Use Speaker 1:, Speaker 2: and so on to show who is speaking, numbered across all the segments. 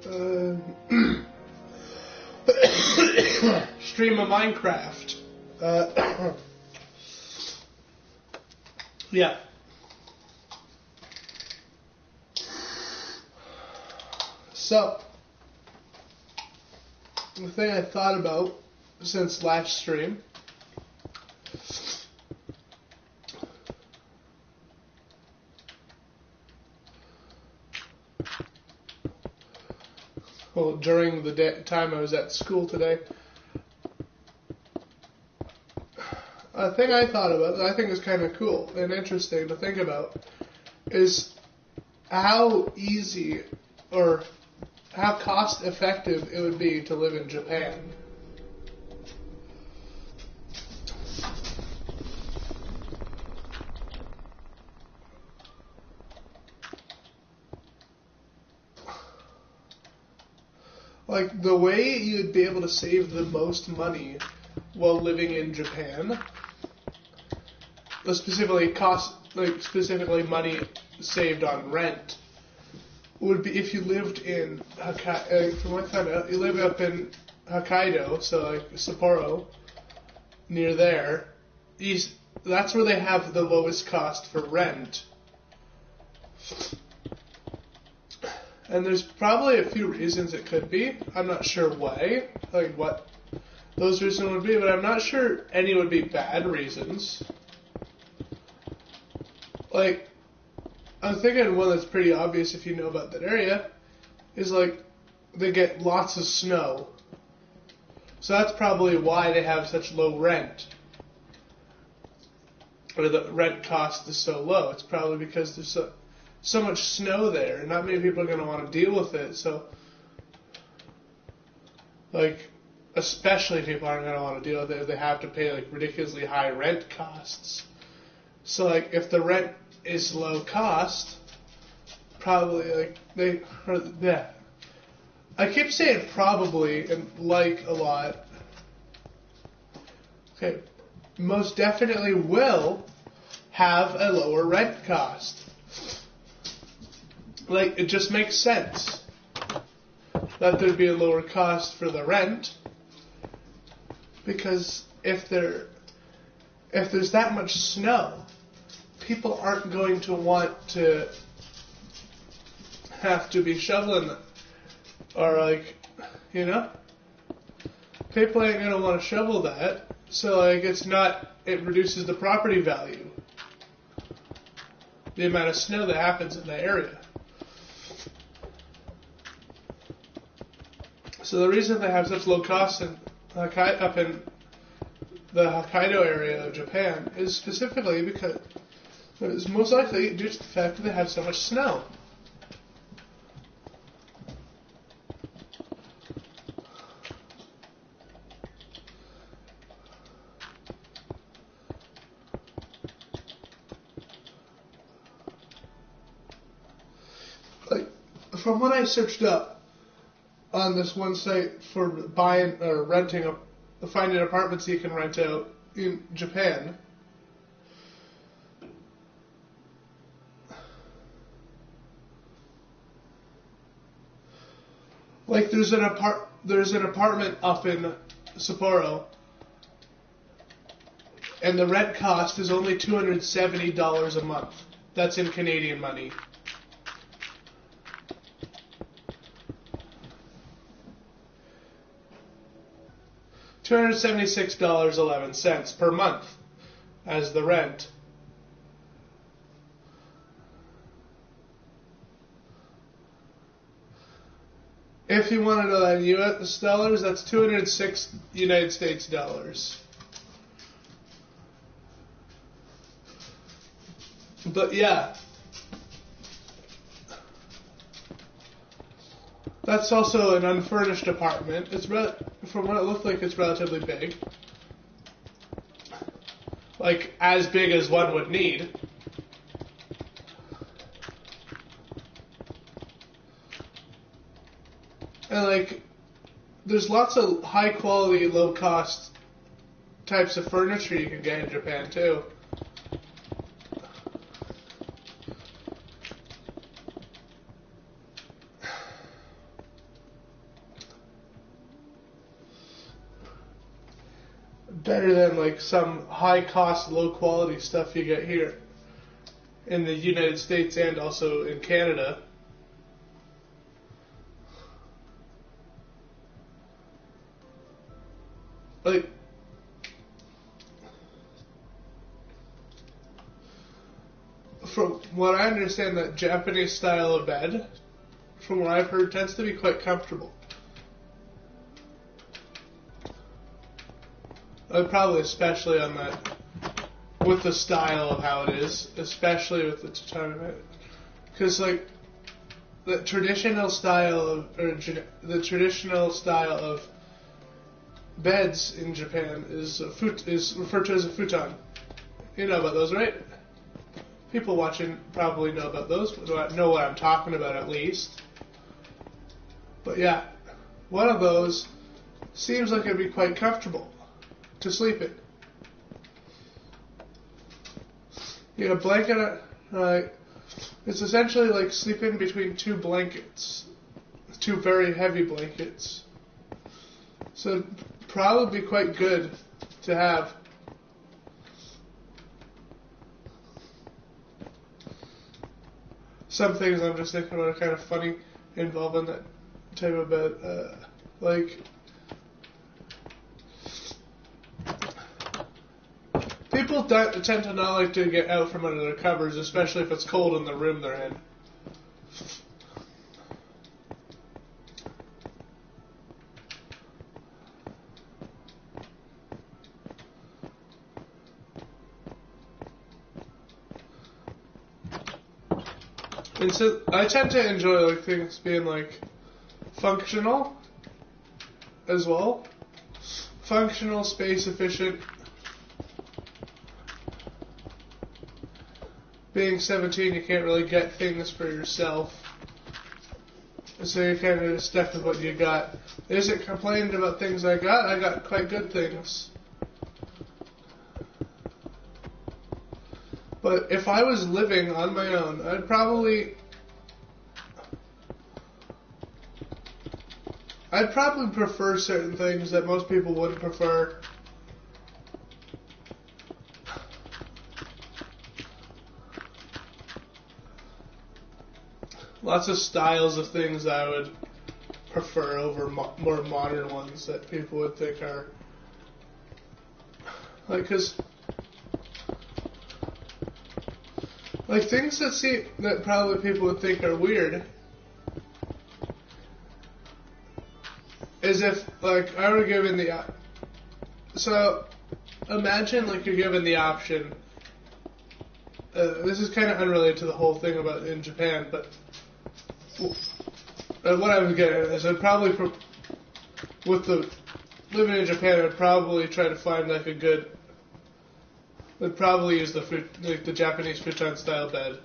Speaker 1: Uh, stream of Minecraft. Yeah. So, the thing I thought about since last stream during the time I was at school today, a thing I thought about that I think is kind of cool and interesting to think about is how easy or how cost effective it would be to live in Japan. Like, the way you'd be able to save the most money while living in Japan, specifically money saved on rent, would be if you lived in from what I found out, you live up in Hokkaido, so like Sapporo, near there. That's where they have the lowest cost for rent. And there's probably a few reasons it could be. I'm not sure why, like what those reasons would be, but I'm not sure any would be bad reasons. Like, I'm thinking one that's pretty obvious if you know about that area is like they get lots of snow. So that's probably why they have such low rent. Or the rent cost is so low. It's probably because there's so much snow there, and not many people are going to want to deal with it. So, like, especially people aren't going to want to deal with it if they have to pay like ridiculously high rent costs. So, like, if the rent is low cost, probably I keep saying probably and like a lot. Okay, most definitely will have a lower rent cost. Like, it just makes sense that there'd be a lower cost for the rent, because if there's that much snow, people aren't going to want to have to be shoveling them. Or like, you know? People ain't going to want to shovel that, so like it reduces the property value. The amount of snow that happens in the area. So the reason they have such low costs up in the Hokkaido area of Japan is specifically because it's most likely due to the fact that they have so much snow. Like, from what I searched up on this one site for buying or finding apartments you can rent out in Japan, like there's an apartment up in Sapporo, and the rent cost is only $270 a month. That's in Canadian money. $276.11 per month as the rent. If you want to know that in US dollars, that's 206 United States dollars. But yeah, that's also an unfurnished apartment. From what it looked like, it's relatively big. Like, as big as one would need. And, like, there's lots of high-quality, low-cost types of furniture you can get in Japan, too. better than like some high cost, low quality stuff you get here in the United States and also in Canada. Like, from what I understand, that Japanese style of bed, from what I've heard, tends to be quite comfortable. Probably especially on that, with the style of how it is, especially with the tatami bed. Because, like, the traditional style of beds in Japan is referred to as a futon. You know about those, right? People watching probably know about those, know what I'm talking about at least. But yeah, one of those seems like it'd be quite comfortable to sleep in. You get a blanket, it's essentially like sleeping between two blankets, two very heavy blankets. So it'd probably be quite good to have. Some things I'm just thinking about are kind of funny involving that type of bed. Like, people tend to not like to get out from under their covers, especially if it's cold in the room they're in. And so I tend to enjoy like things being like functional as well. Functional, space efficient. Being 17, you can't really get things for yourself. So you're kind of stuck with what you got. Isn't complaining about things I got quite good things. But if I was living on my own, I'd probably prefer certain things that most people wouldn't prefer. Lots of styles of things I would prefer over more modern ones that people would think are like, cause like things that probably people would think are weird is if like I were given so imagine like you're given the option. This is kind of unrelated to the whole thing about in Japan, but what I was getting at is I'd probably living in Japan, I'd probably try to find like a good. I'd probably use the Japanese futon style bed.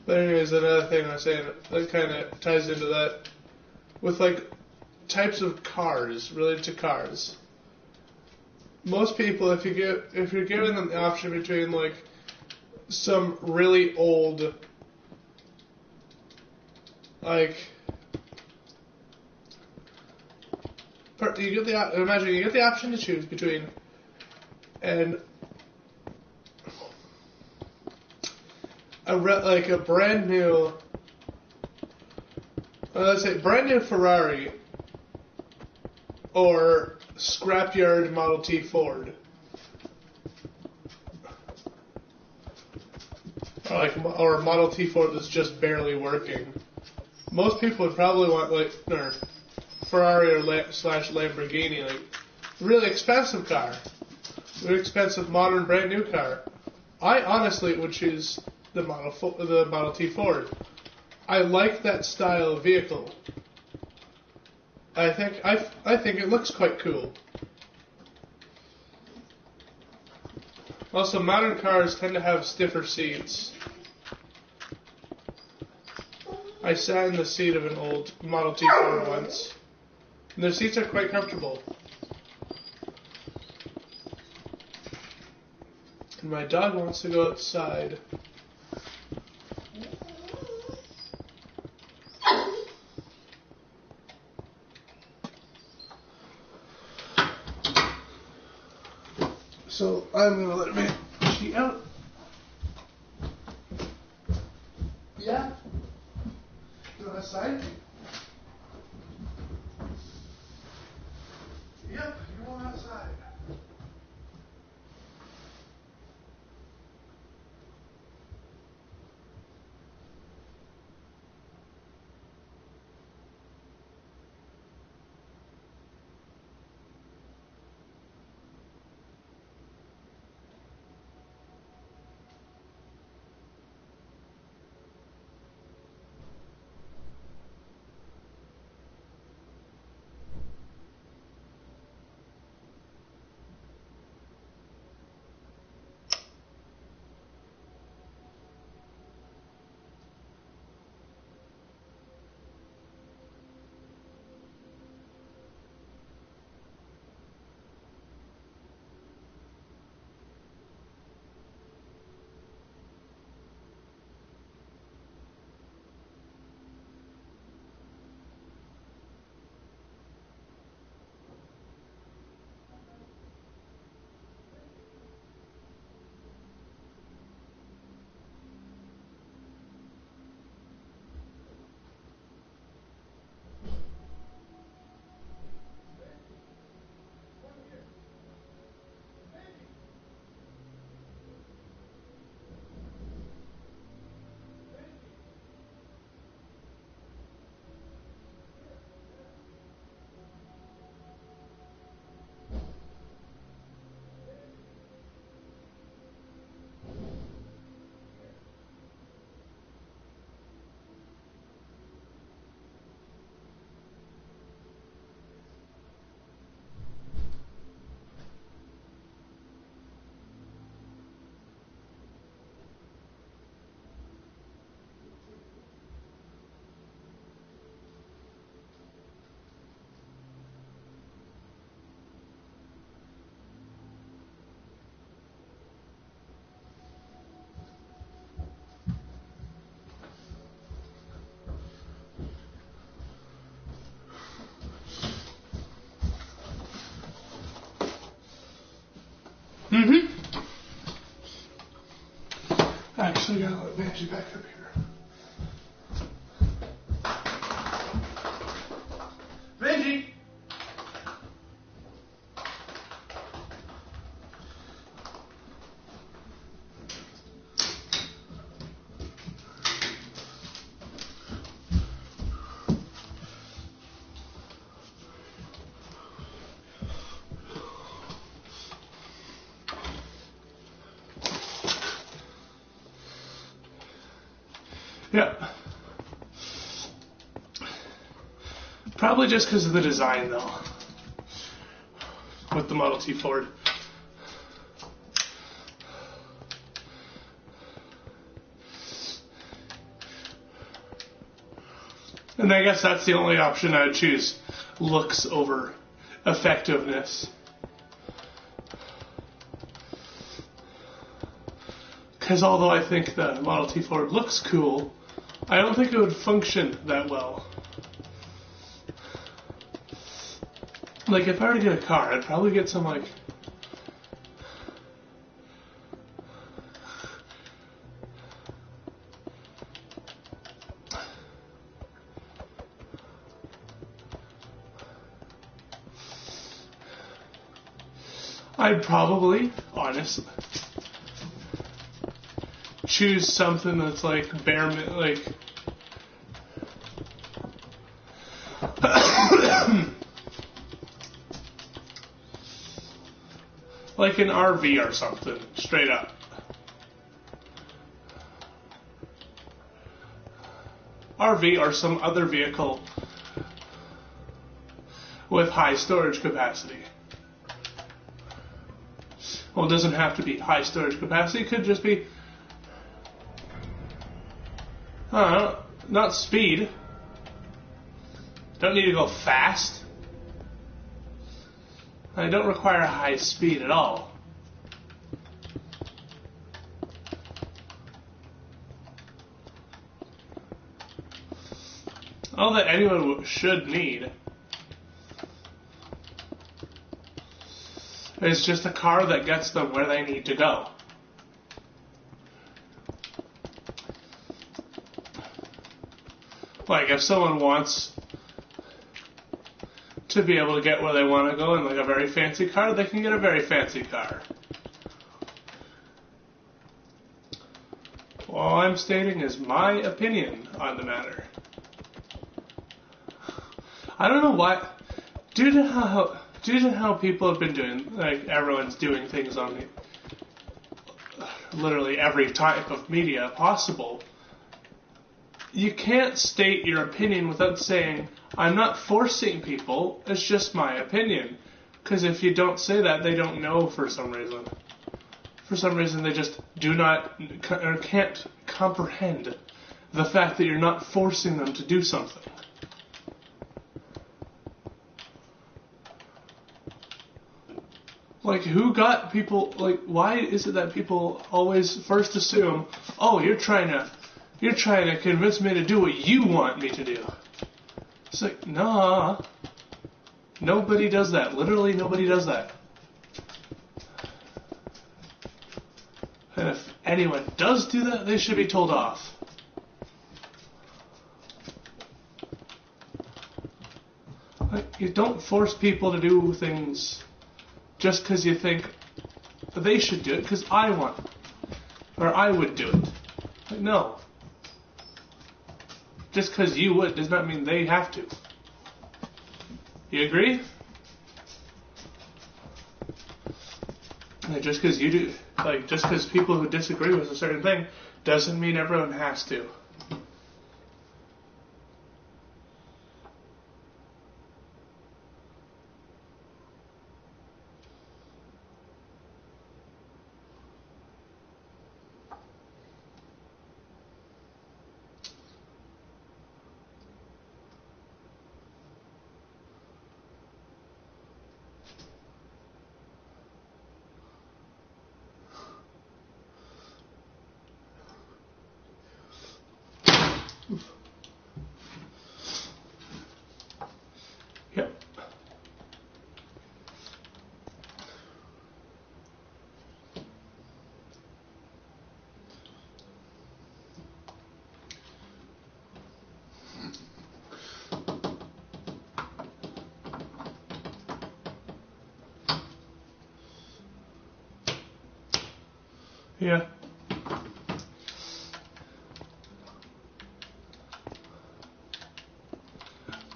Speaker 1: But anyways, another thing I was saying that kind of ties into that with like types of cars related to cars. Most people, if you're giving them the option between like some really old, like you get the option to choose between and a brand new, let's say brand new Ferrari or scrapyard Model T Ford, or a Model T Ford that's just barely working. Most people would probably want or Ferrari or slash Lamborghini, like really expensive car, really expensive modern brand new car. I honestly would choose the Model T Ford. I like that style of vehicle. I think it looks quite cool. Also, modern cars tend to have stiffer seats. I sat in the seat of an old Model T Ford once, and their seats are quite comfortable. And my dog wants to go outside. So I'm gonna let Veggie out. Yeah. You want outside? Yep, you're going outside. Actually, gotta let Veggie back up here. Veggie! Yeah. Probably just because of the design, though, with the Model T Ford. And I guess that's the only option I would choose. Looks over effectiveness. Because although I think the Model T Ford looks cool, I don't think it would function that well. Like, if I were to get a car, I'd probably get some, like... I'd probably, honestly, choose something that's like like like an RV or something, straight up. RV or some other vehicle with high storage capacity. Well, it doesn't have to be high storage capacity. It could just be, not speed. Don't need to go fast. I don't require high speed at all. All that anyone should need It's just a car that gets them where they need to go. Like, if someone wants to be able to get where they want to go in like a very fancy car, they can get a very fancy car. All I'm stating is my opinion on the matter. I don't know why, due to how people have been doing, like everyone's doing things on literally every type of media possible, you can't state your opinion without saying, I'm not forcing people, it's just my opinion. Because if you don't say that, they don't know for some reason. For some reason, they just do not, or can't comprehend the fact that you're not forcing them to do something. Like, who got people, like, why is it that people always first assume, oh, you're trying to convince me to do what you want me to do. It's like, nah. Nobody does that. Literally nobody does that. And if anyone does do that, they should be told off. Like, you don't force people to do things just because you think they should do it because I want it. Or I would do it. Like, no. Just because you would does not mean they have to. You agree? Like, just because you do, like, just because people who disagree with a certain thing doesn't mean everyone has to. Yep. Yeah.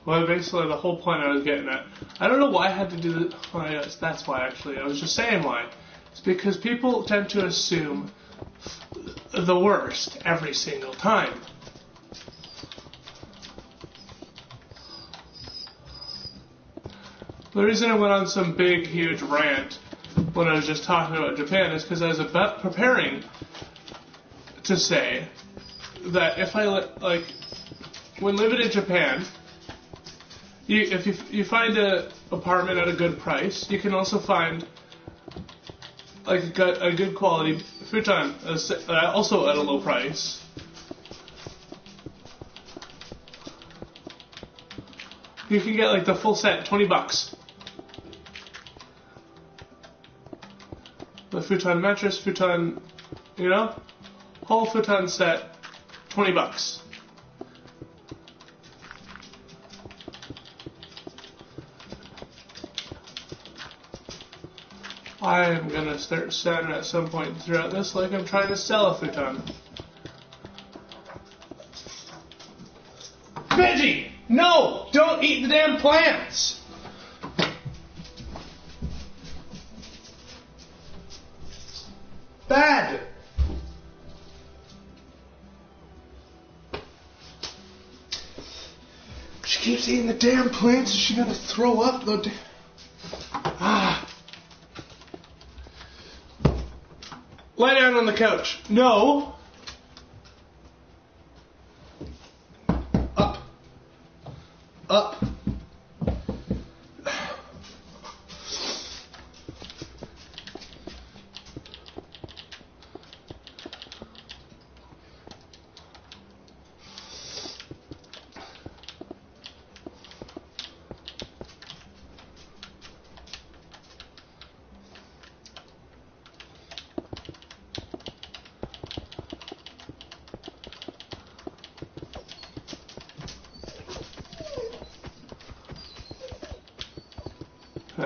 Speaker 1: Well, basically, the whole point I was getting at, I don't know why I had to do this. Oh, yes, that's why, actually. I was just saying why. It's because people tend to assume the worst every single time. The reason I went on some big, huge rant when I was just talking about Japan is because I was about preparing to say that if I, like, when living in Japan, if you find an apartment at a good price, you can also find like a good quality futon also at a low price. You can get like the full set, $20. The futon mattress, futon, whole futon set, $20. I'm gonna start sounding at some point throughout this like I'm trying to sell a futon. Veggie! No! Don't eat the damn plants! Bad! She keeps eating the damn plants. Is she gonna throw up? Lie down on the couch. No. Up. Up.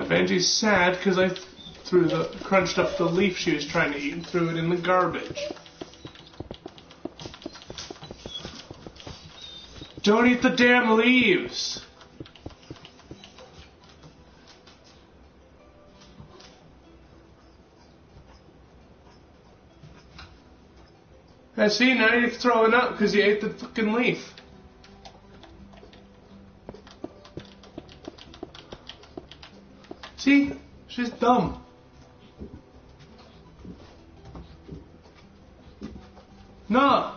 Speaker 1: Benji's sad because I crunched up the leaf she was trying to eat and threw it in the garbage. Don't eat the damn leaves! I see, now you're throwing up because you ate the fucking leaf. See? She's dumb. No.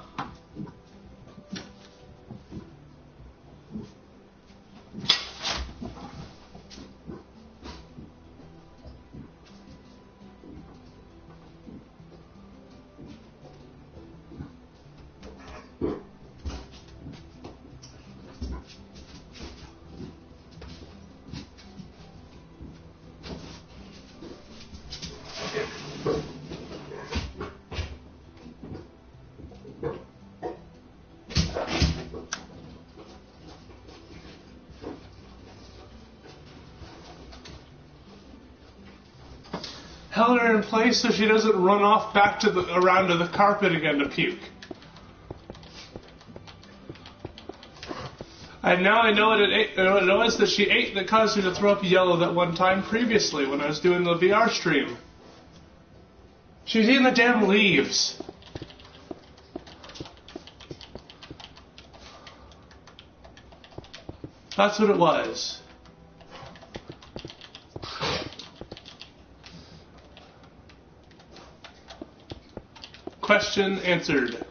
Speaker 1: Held her in place so she doesn't run off back to around to the carpet again to puke. And now I know what it was that she ate that caused her to throw up yellow that one time previously when I was doing the VR stream. She's eating the damn leaves. That's what it was. Question answered.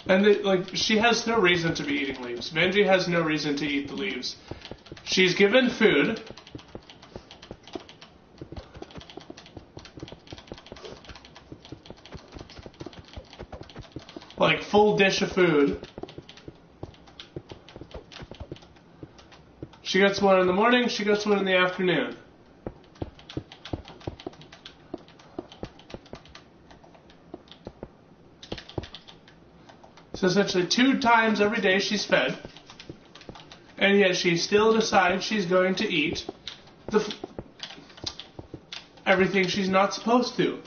Speaker 1: And she has no reason to be eating leaves. Benji has no reason to eat the leaves. She's given food. Like full dish of food. She gets one in the morning, she gets one in the afternoon. So essentially 2 times every day she's fed, and yet she still decides she's going to eat everything she's not supposed to.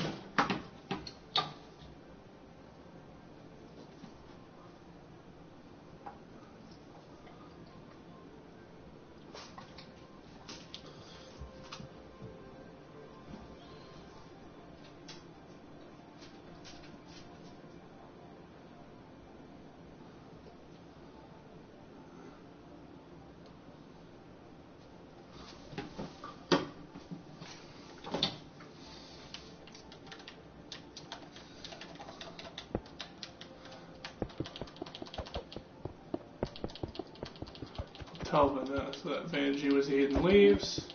Speaker 1: Tell Vanessa that Benji was eating leaves.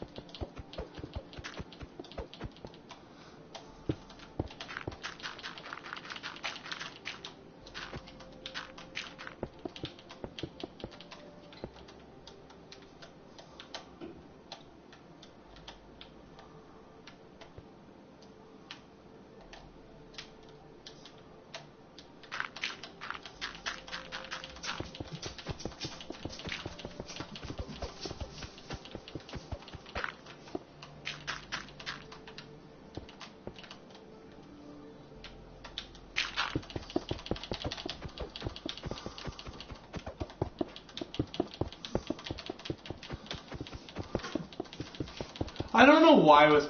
Speaker 1: I don't know why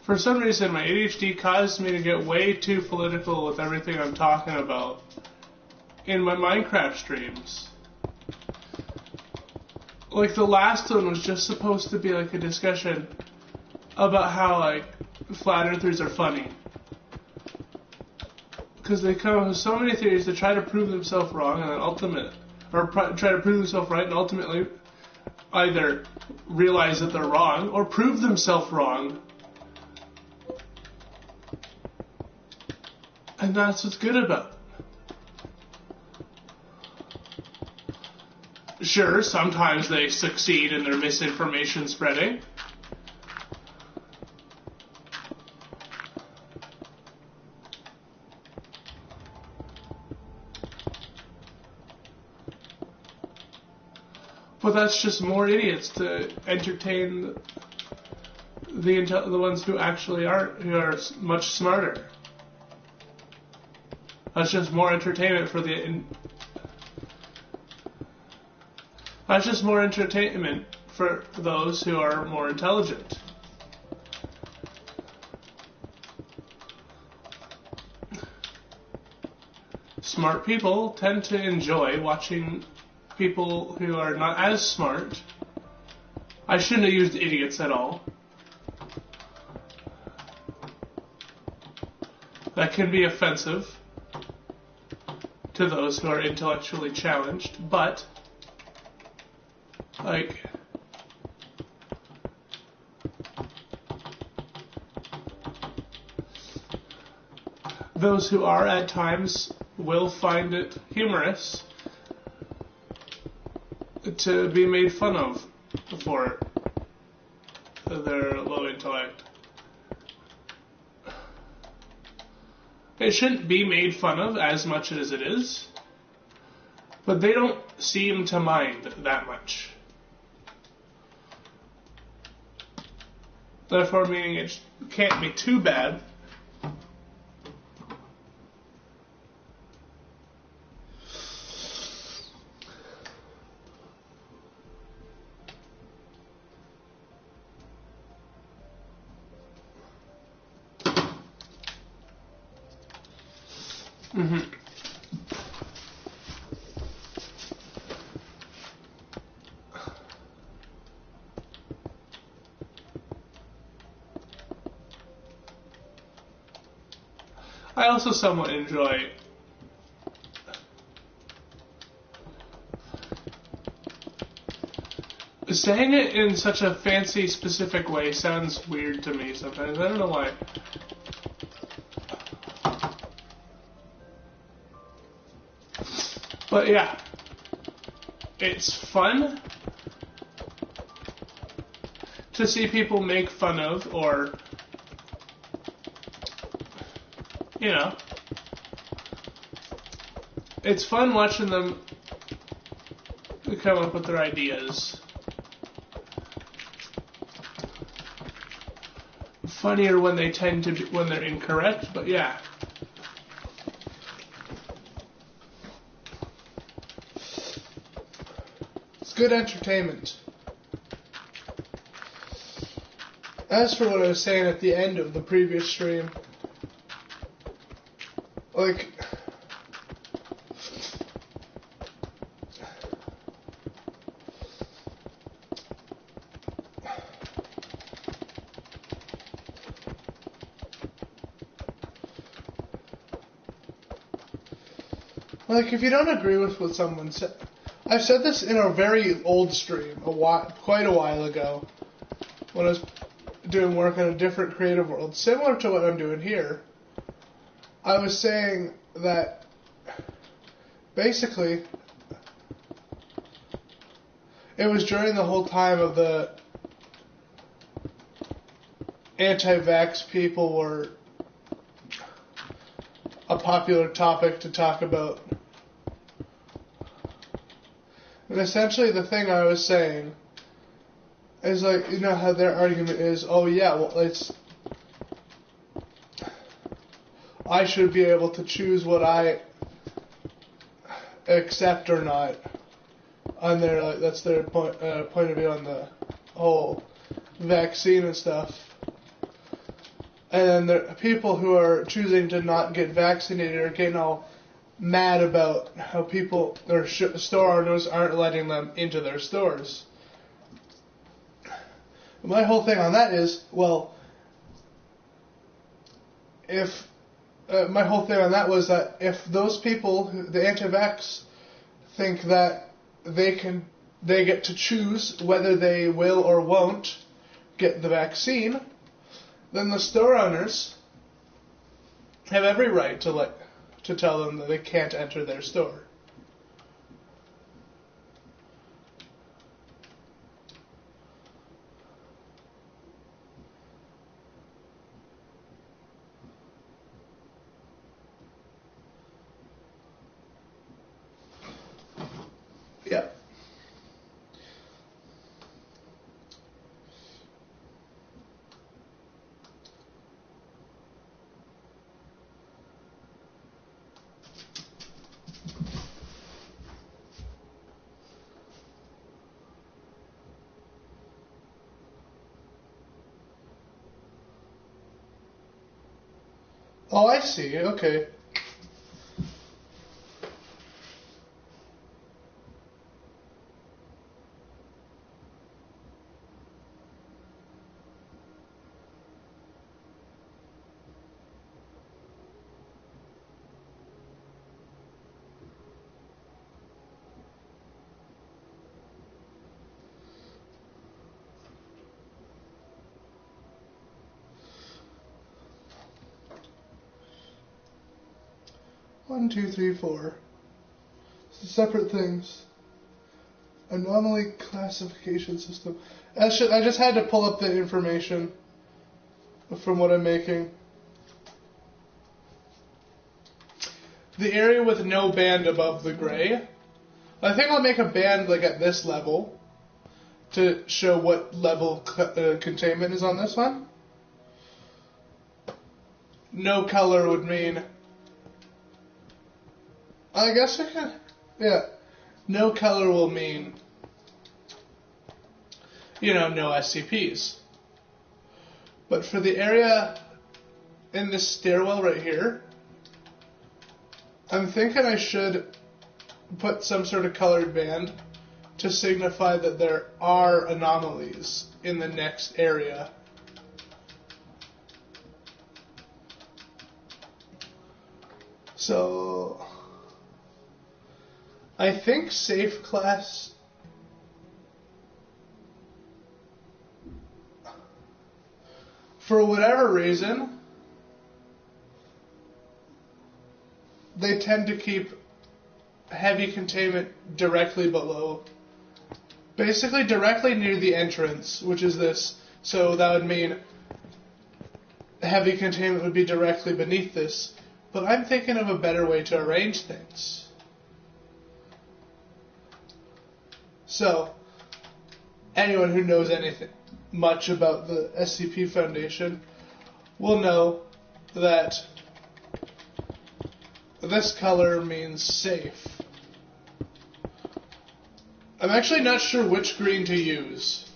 Speaker 1: for some reason my ADHD caused me to get way too political with everything I'm talking about in my Minecraft streams. Like the last one was just supposed to be like a discussion about how flat earthers are funny. Because they come up with so many theories to try to prove themselves wrong and then try to prove themselves right and ultimately either realize that they're wrong or prove themselves wrong. And that's what's good about it. Sure, sometimes they succeed in their misinformation spreading. But that's just more idiots to entertain the ones who actually who are much smarter. That's just more entertainment for that's just more entertainment for those who are more intelligent. Smart people tend to enjoy watching people who are not as smart. I shouldn't have used idiots at all. That can be offensive to those who are intellectually challenged, but, like, those who are at times will find it humorous to be made fun of for their low intellect. It shouldn't be made fun of as much as it is, but they don't seem to mind that much. Therefore, meaning it can't be too bad. I also somewhat enjoy saying it in such a fancy, specific way sounds weird to me sometimes. I don't know why. But yeah, it's fun to see people make fun of, or, you know, it's fun watching them come up with their ideas. Funnier when they tend to be, when they're incorrect, but yeah. It's good entertainment. As for what I was saying at the end of the previous stream, like, if you don't agree with what someone said, I've said this in a very old stream, quite a while ago, when I was doing work in a different creative world, similar to what I'm doing here. I was saying that basically it was during the whole time of the anti-vax people were a popular topic to talk about. And essentially the thing I was saying is, like, you know how their argument is, oh yeah, well, I should be able to choose what I accept or not. On their, like, that's their point of view on the whole vaccine and stuff. And then there are people who are choosing to not get vaccinated are getting all mad about how people or store owners aren't letting them into their stores. My whole thing on that is, well, my whole thing on that was that if those people, the anti-vax, think that they get to choose whether they will or won't get the vaccine, then the store owners have every right to tell them that they can't enter their store. Yeah. Oh, I see. Okay. One, two, three, four. Separate things. Anomaly classification system. I just had to pull up the information from what I'm making. The area with no band above the gray. I think I'll make a band like at this level to show what level containment is on this one. No color would mean... I guess I can... Yeah. No color will mean, you know, no SCPs. But for the area in this stairwell right here, I'm thinking I should put some sort of colored band to signify that there are anomalies in the next area. So... I think safe class, for whatever reason, they tend to keep heavy containment directly below, basically directly near the entrance, which is this. So that would mean heavy containment would be directly beneath this. But I'm thinking of a better way to arrange things. So, anyone who knows anything much about the SCP Foundation will know that this color means safe. I'm actually not sure which green to use.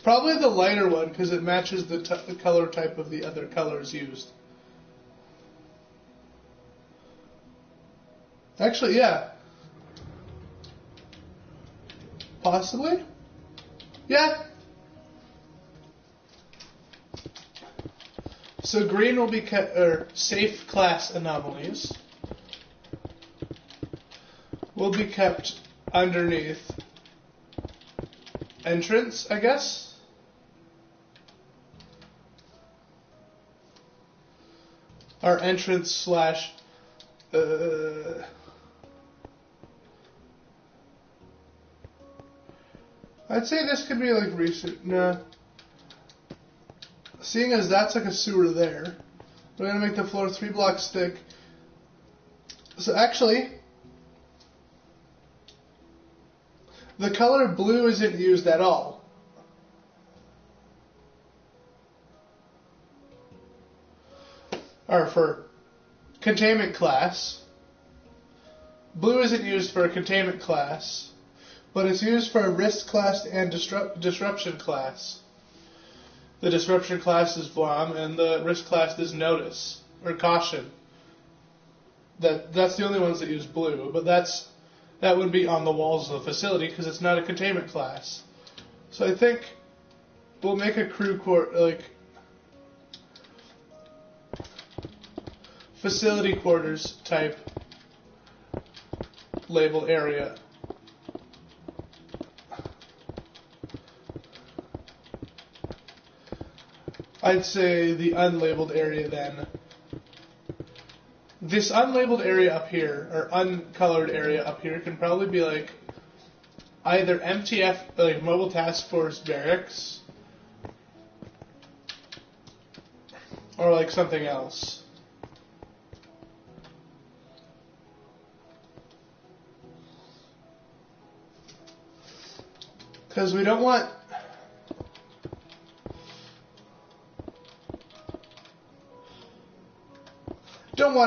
Speaker 1: Probably the lighter one, because it matches the color type of the other colors used. Actually, yeah. Possibly? Yeah. So green will be kept, or safe class anomalies will be kept underneath entrance, I guess. Or entrance slash I'd say this could be like recent. Nah. Seeing as that's like a sewer there, we're gonna make the floor 3 blocks thick. So actually, the color blue isn't used at all. Or for containment class. Blue isn't used for a containment class, but it's used for a risk class and disruption class. The disruption class is Blom, and the risk class is notice, or caution. That's the only ones that use blue, but that would be on the walls of the facility because it's not a containment class. So I think we'll make a crew facility quarters type label area. I'd say the unlabeled area then. This unlabeled area up here, or uncolored area up here, can probably be like either MTF, like Mobile Task Force Barracks, or like something else. Because we don't want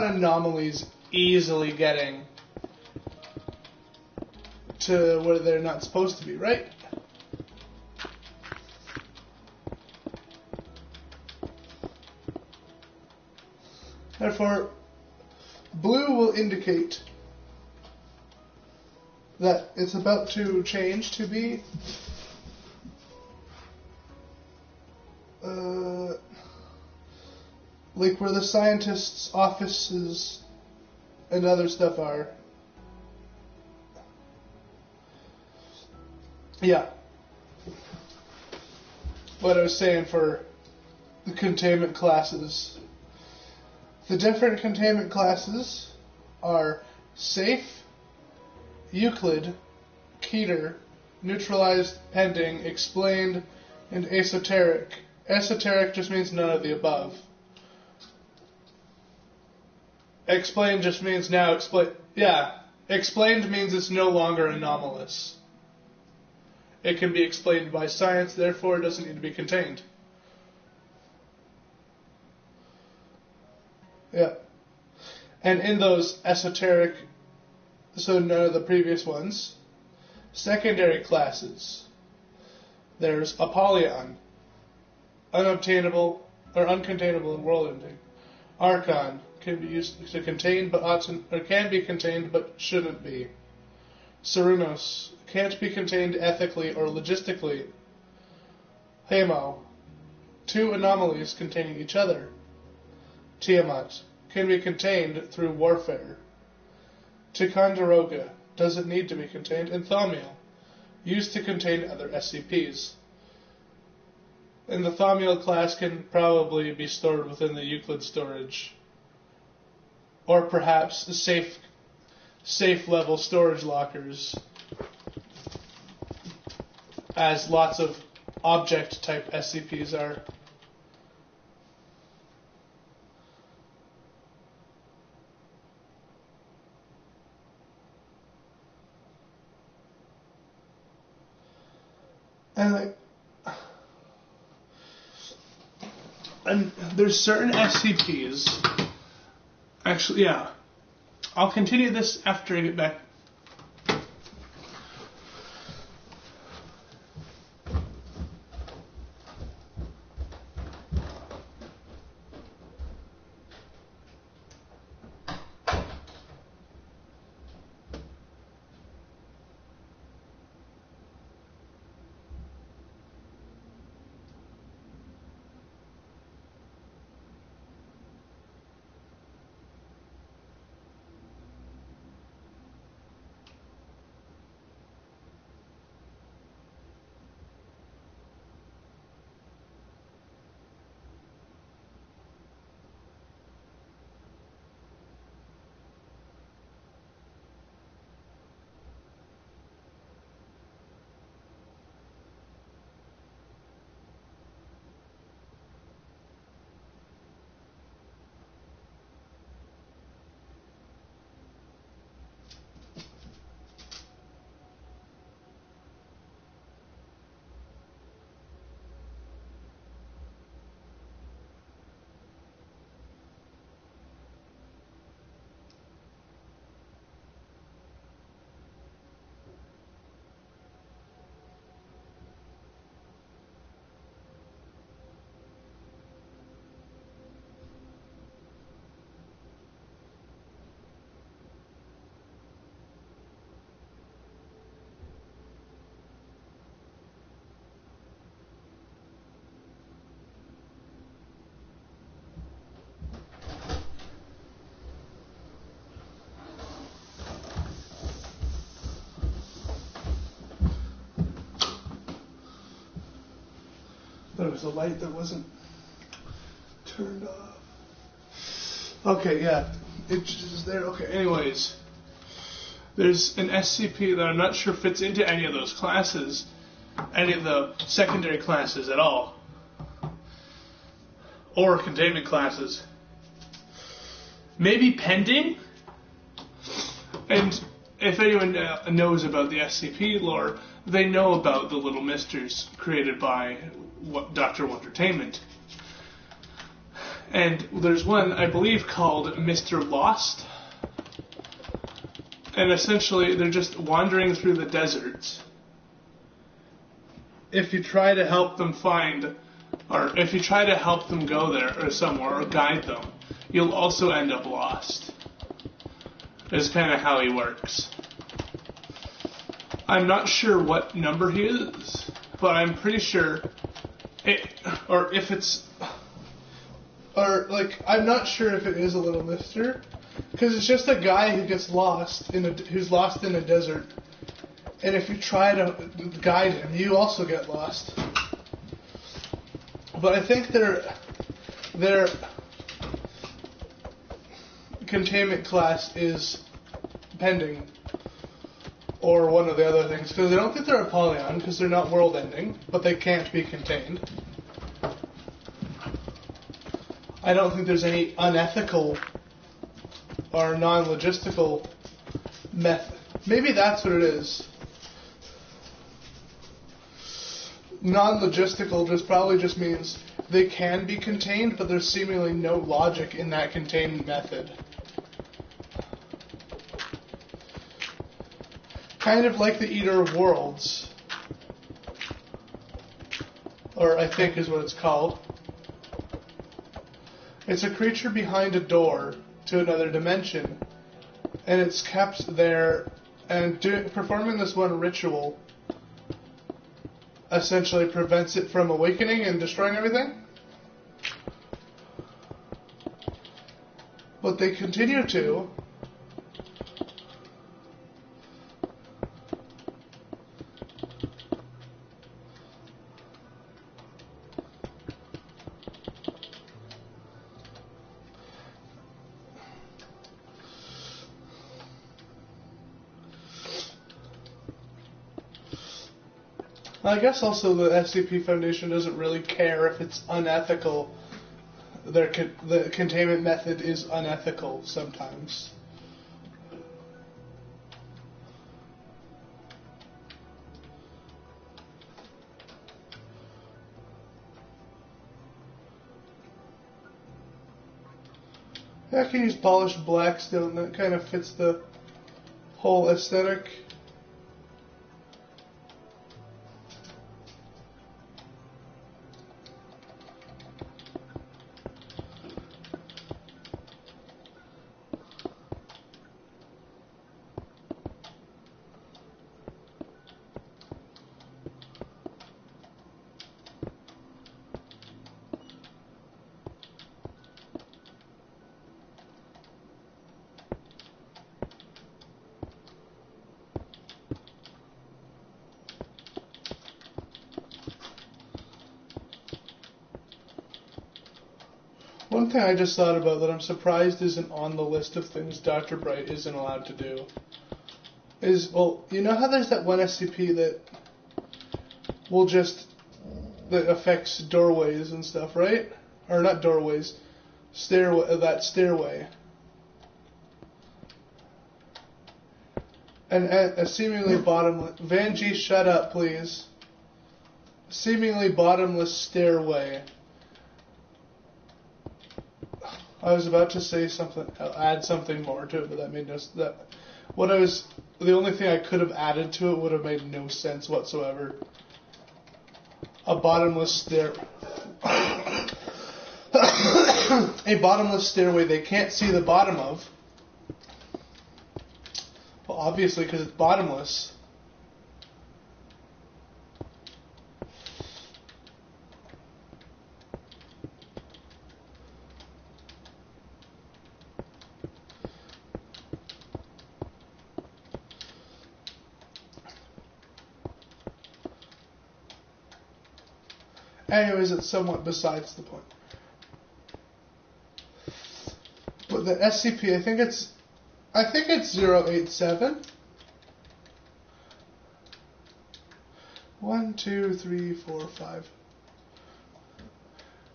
Speaker 1: anomalies easily getting to where they're not supposed to be, right? Therefore, blue will indicate that it's about to change to be like where the scientists' offices and other stuff are. Yeah. What I was saying for the containment classes. The different containment classes are safe, Euclid, Keter, neutralized, pending, explained, and esoteric. Esoteric just means none of the above. Explained just means now explain. Yeah, explained means it's no longer anomalous. It can be explained by science, therefore it doesn't need to be contained. Yeah. And in those esoteric, so none of the previous ones, secondary classes, there's Apollyon, unobtainable or uncontainable and world-ending. Archon can be used to contain, but ought to, or can be contained, but shouldn't be. Cernunnos can't be contained ethically or logistically. Hemo, two anomalies containing each other. Tiamat can be contained through warfare. Ticonderoga doesn't need to be contained. And Thaumiel, used to contain other SCPs. And the Thaumiel class can probably be stored within the Euclid storage. Or perhaps the safe level storage lockers, as lots of object type SCPs are. And there's certain SCPs. Actually, yeah. I'll continue this after I get back. There was a light that wasn't turned off. Okay, yeah. It's just there. Okay, anyways. There's an SCP that I'm not sure fits into any of those classes, any of the secondary classes at all, or containment classes. Maybe pending? And if anyone knows about the SCP lore, they know about the little misters created by Dr. Wondertainment. And there's one, I believe, called Mr. Lost. And essentially, they're just wandering through the deserts. If you try to help them find, or if you try to help them go there or somewhere, or guide them, you'll also end up lost. Is kind of how he works. I'm not sure what number he is, but I'm pretty sure I'm not sure if it is a little mister, because it's just a guy who gets lost who's lost in a desert, and if you try to guide him, you also get lost. But I think their containment class is pending, or one of the other things, because I don't think they're a Apollyon, because they're not world-ending, but they can't be contained. I don't think there's any unethical or non-logistical method. Maybe that's what it is. Non-logistical probably just means they can be contained, but there's seemingly no logic in that containment method. Kind of like the Eater of Worlds, or I think is what it's called. It's a creature behind a door to another dimension, and it's kept there, and performing this one ritual essentially prevents it from awakening and destroying everything. But they continue to. I guess also the SCP Foundation doesn't really care if it's unethical. The containment method is unethical sometimes. Yeah, I can use polished black stone. That kind of fits the whole aesthetic. One thing I just thought about that I'm surprised isn't on the list of things Dr. Bright isn't allowed to do is, well, you know how there's that one SCP that affects doorways and stuff, right? Or not doorways, that stairway. And a seemingly bottomless... Vanjie, shut up, please. Seemingly bottomless stairway. I was about to say something, add something more to it, but that made no sense. The only thing I could have added to it would have made no sense whatsoever. A bottomless a bottomless stairway they can't see the bottom of. Well, obviously, because it's bottomless. Anyways, it's somewhat besides the point. But the SCP, I think it's 087. 1, 2, 3, 4, 5.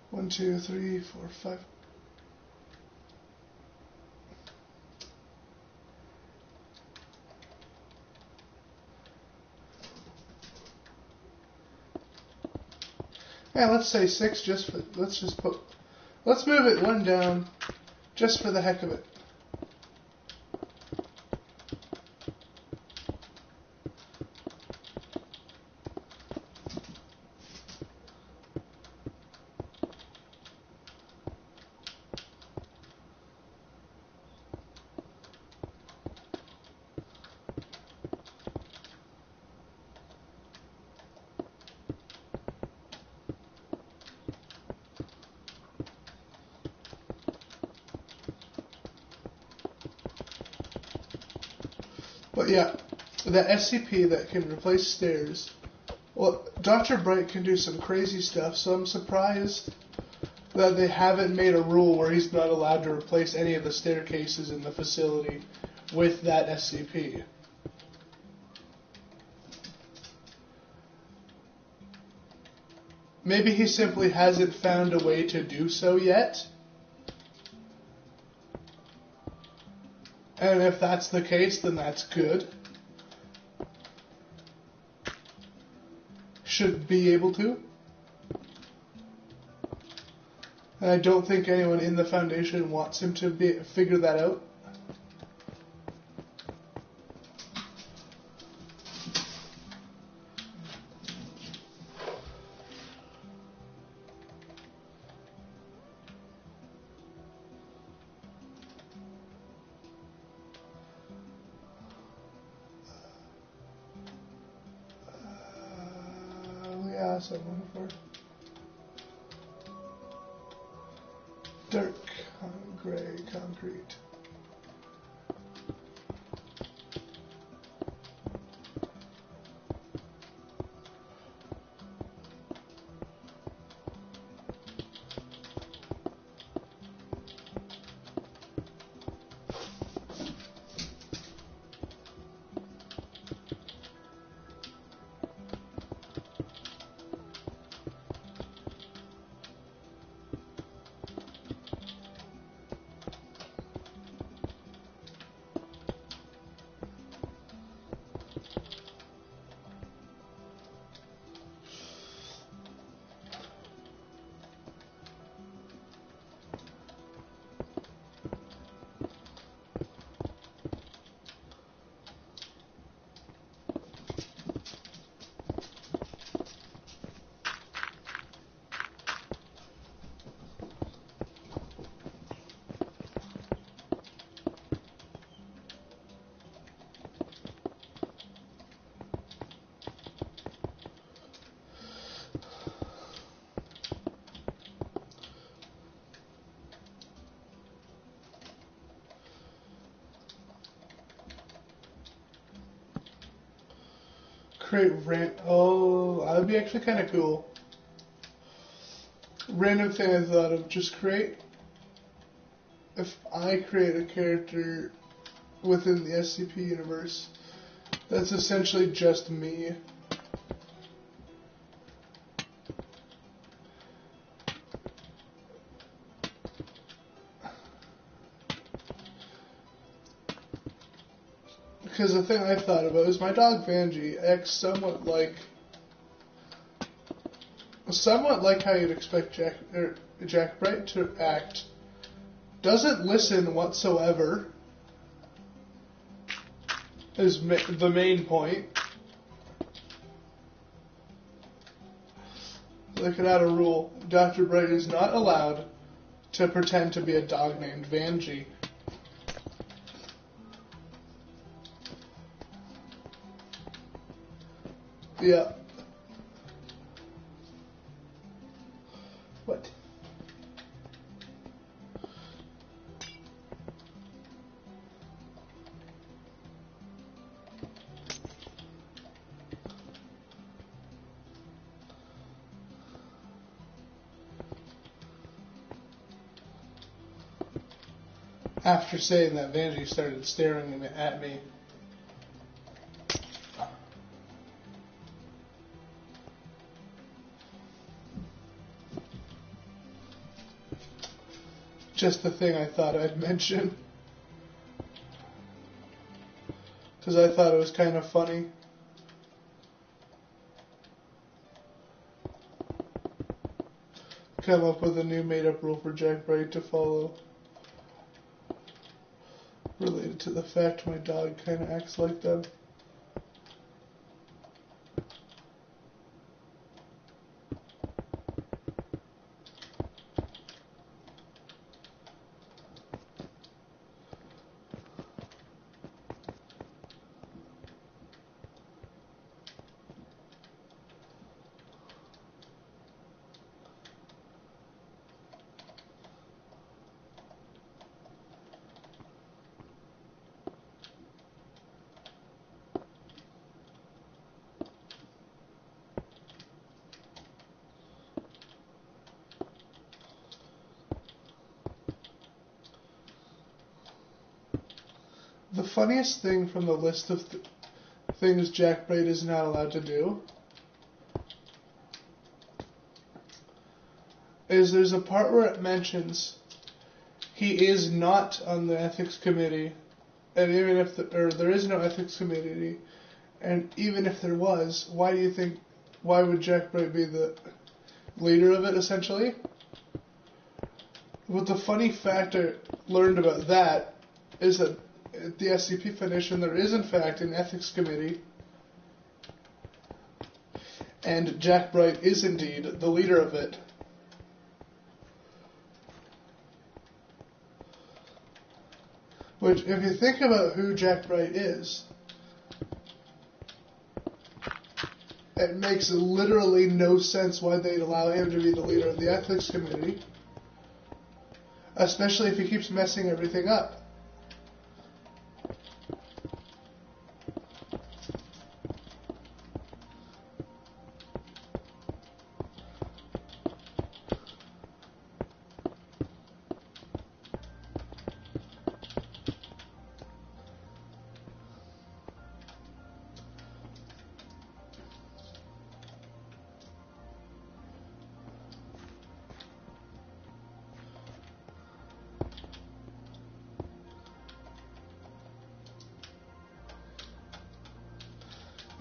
Speaker 1: 1, 2, 3, 4, 5. Yeah, let's say 6 let's move it 1 down just for the heck of it. But yeah, the SCP that can replace stairs. Well, Dr. Bright can do some crazy stuff, so I'm surprised that they haven't made a rule where he's not allowed to replace any of the staircases in the facility with that SCP. Maybe he simply hasn't found a way to do so yet. And if that's the case, then that's good. Should be able to. And I don't think anyone in the Foundation wants him to figure that out. So I'm looking for dark gray concrete. Create oh, that would be actually kind of cool. Random thing I thought of, just create, if I create a character within the SCP universe, that's essentially just me. Because the thing I thought about is my dog Vanjie acts somewhat like how you'd expect Jack Bright to act. Doesn't listen whatsoever. Is the main point. They could add a rule: Dr. Bright is not allowed to pretend to be a dog named Vanjie. Yeah. What? After saying that, Vanjie started staring at me. Just the thing I thought I'd mention. Because I thought it was kind of funny. Come up with a new made-up rule for Jack Bright to follow. Related to the fact my dog kind of acts like them. The funniest thing from the list of things Jack Braid is not allowed to do is there's a part where it mentions he is not on the ethics committee, and even if there is no ethics committee, and even if there was, why would Jack Braid be the leader of it, essentially? But the funny fact I learned about that is that at the SCP Foundation there is in fact an ethics committee, and Jack Braid is indeed the leader of it. Which, if you think about who Jack Braid is, it makes literally no sense why they'd allow him to be the leader of the ethics committee, especially if he keeps messing everything up.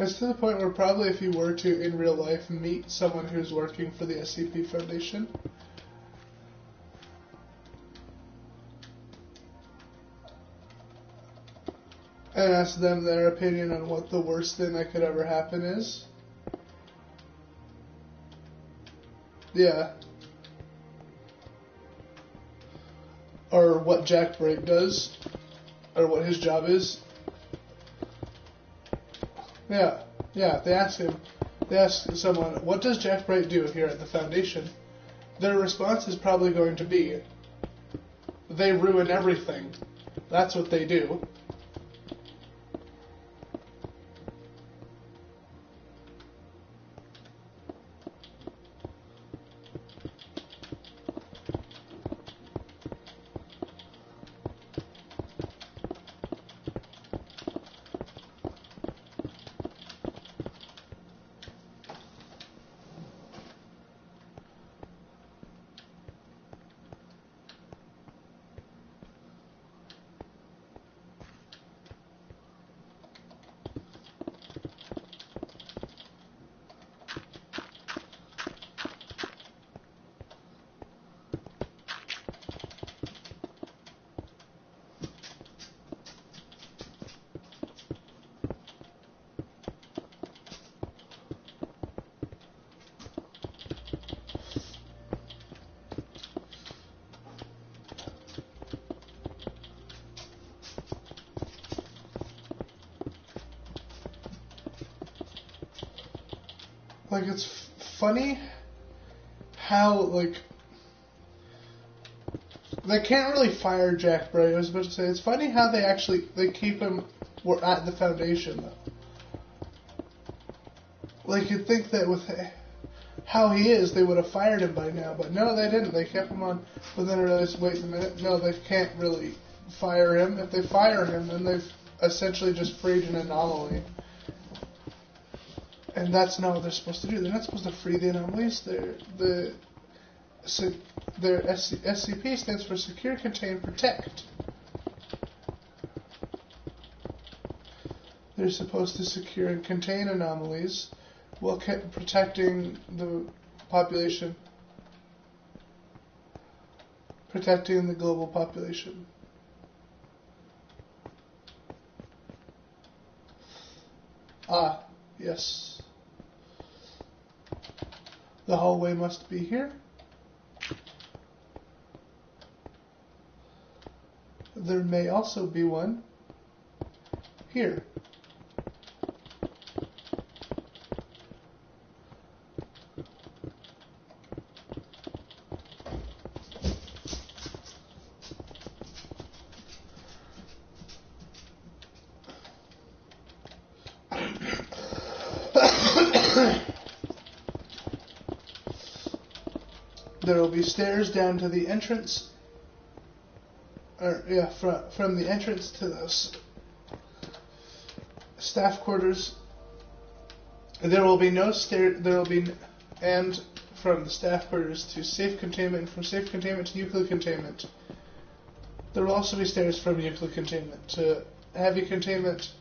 Speaker 1: It's to the point where probably if you were to, in real life, meet someone who's working for the SCP Foundation, and ask them their opinion on what the worst thing that could ever happen is, yeah. Or what Jack Braid does, or what his job is. Yeah, they ask someone, what does Jack Braid do here at the Foundation? Their response is probably going to be, they ruin everything. That's what they do. Like, it's funny how, like, they can't really fire Jack Braid. I was about to say, it's funny how they keep him at the Foundation, though. Like, you'd think that with how he is, they would have fired him by now, but no, they didn't. They kept him on, but then I realized, wait a minute, no, they can't really fire him. If they fire him, then they've essentially just freed an anomaly. And that's not what they're supposed to do. They're not supposed to free the anomalies. Their SCP stands for Secure, Contain, Protect. They're supposed to secure and contain anomalies while protecting the population. Protecting the global population. Ah, yes. The hallway must be here. There may also be one here. There will be stairs down to the entrance, from the entrance to this staff quarters. There will be no stair. There will be, and from the staff quarters to safe containment, from safe containment to Euclid containment. There will also be stairs from Euclid containment to heavy containment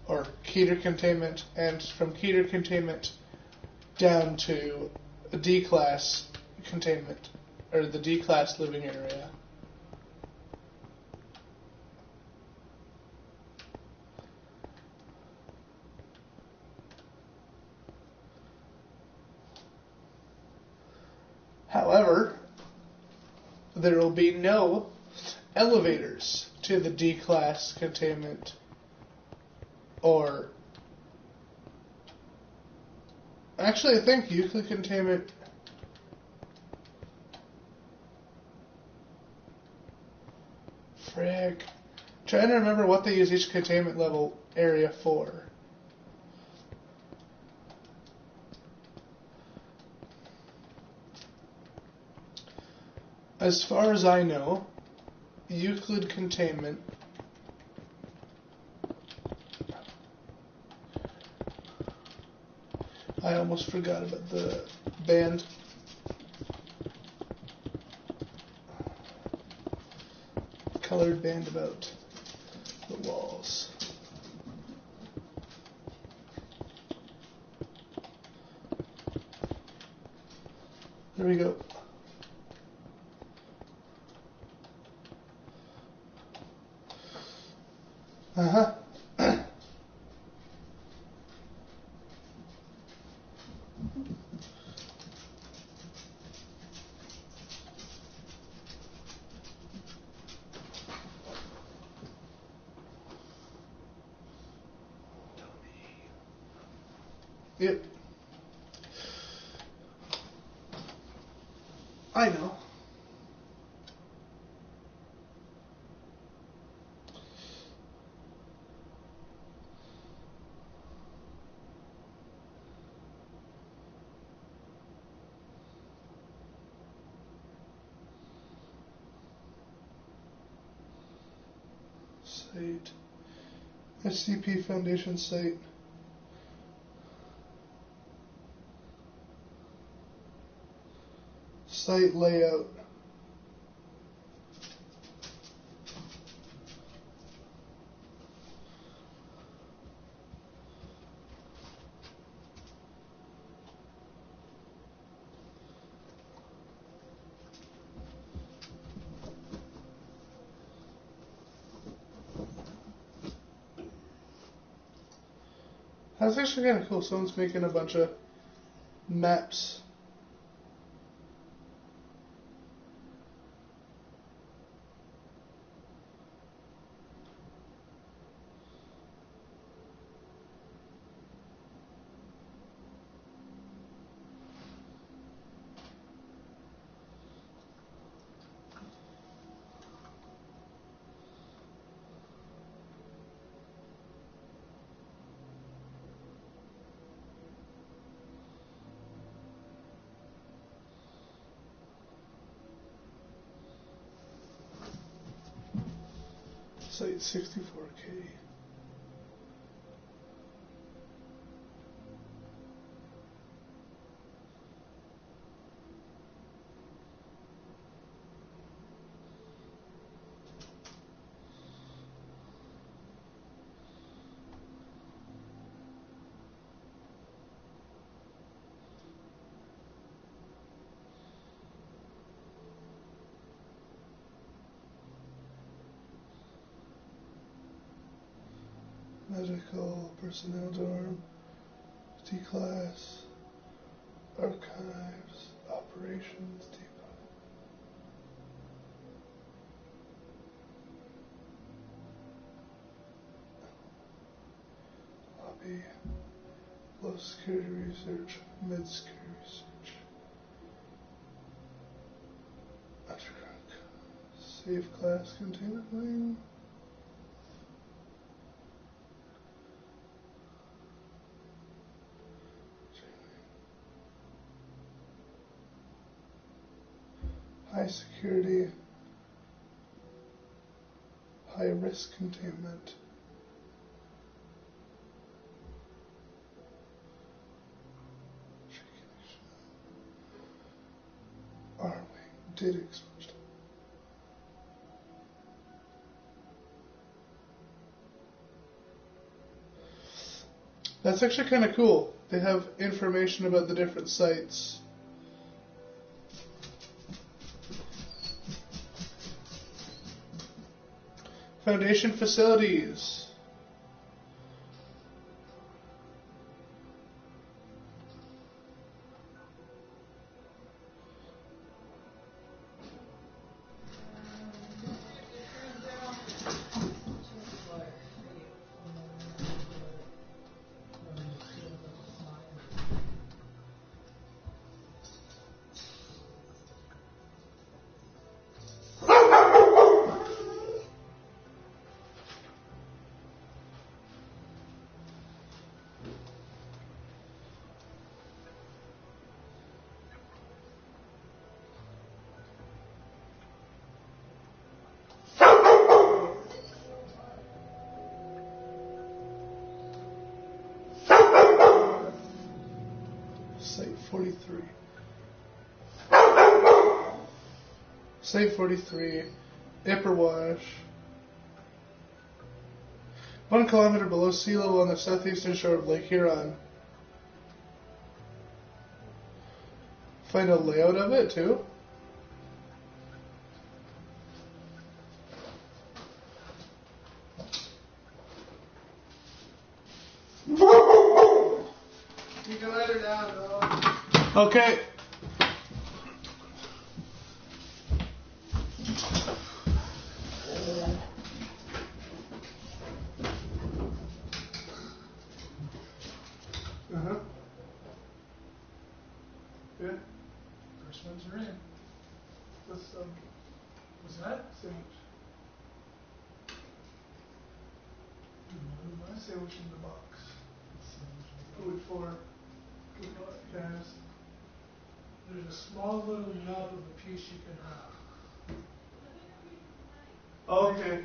Speaker 1: or Keter containment, and from Keter containment down to a D-class containment, or the D-class living area. However, there will be no elevators to the D-class containment or... Actually, I think Euclid containment... Frick. Trying to remember what they use each containment level area for. As far as I know, Euclid containment I almost forgot about the band. Colored band about the walls. There we go. Uh-huh. Yep. I know. Site. SCP Foundation site. Site layout. That's actually kind of cool. Someone's making a bunch of maps. Site 64K. Medical personnel dorm, D-class, archives, operations depot. Lobby, low security research, mid security research. Underground, safe class containment wing. High security, high risk containment. data exposed. That's actually kind of cool. They have information about the different sites. Foundation facilities. Site 43. Site 43, Ipperwash. 1 kilometer below sea level on the southeastern shore of Lake Huron. Find a layout of it too?
Speaker 2: You can let her down, though.
Speaker 1: Okay. Uh-huh. Yeah.
Speaker 2: First ones are in.
Speaker 1: What's
Speaker 2: What's that?
Speaker 1: sandwich? Sandwich in the box. Food for guys.
Speaker 2: There's a small little nub of a piece you can have.
Speaker 1: Oh, okay.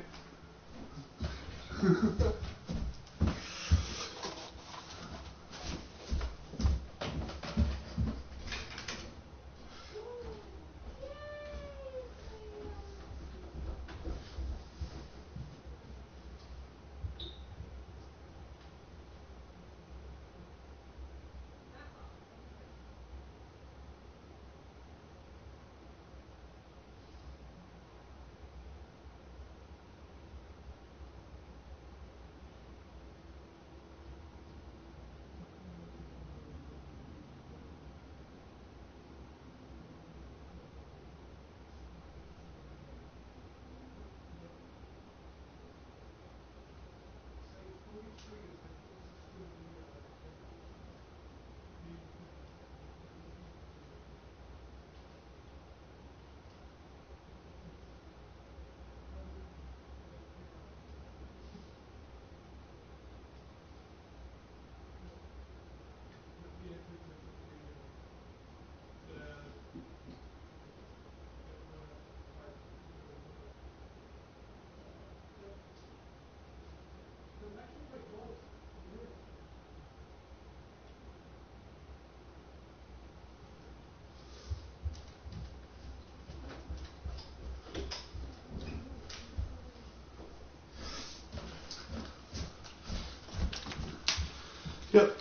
Speaker 1: Yep.